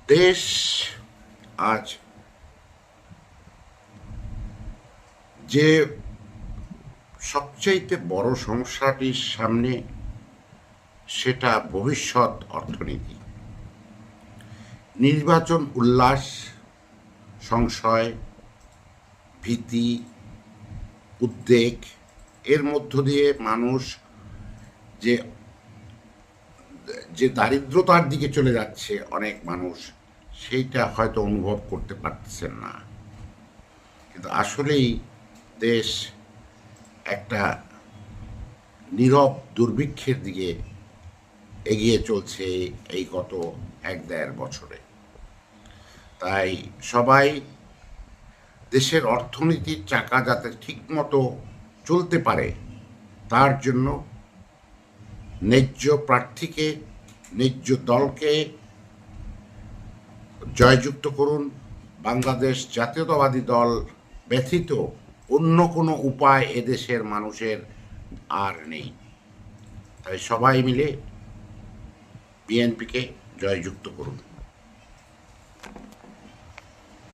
দেশ আজ যে সবচাইতে বড় সমস্যাটির সামনে, সেটা ভবিষ্যৎ অর্থনীতি। নির্বাচন উল্লাস, সংশয়, ভীতি, উদ্বেগ এর মধ্য দিয়ে মানুষ যে যে দারিদ্রতার দিকে চলে যাচ্ছে অনেক মানুষ, সেইটা হয়তো অনুভব করতে পারতেছেন না। কিন্তু আসলেই দেশ একটা নীরব দুর্ভিক্ষের দিকে এগিয়ে চলছে এই গত ১-১.৫ বছরে। তাই সবাই দেশের অর্থনীতির চাকা যাতে ঠিকমতো চলতে পারে, তার জন্য ন্যায্য প্রার্থীকে, ন্যায্য দলকে জয়যুক্ত করুন। বাংলাদেশ জাতীয়তাবাদী দল ব্যতীত অন্য কোনো উপায় এদেশের মানুষের আর নেই। তাই সবাই মিলে বিএনপিকে জয়যুক্ত করুন।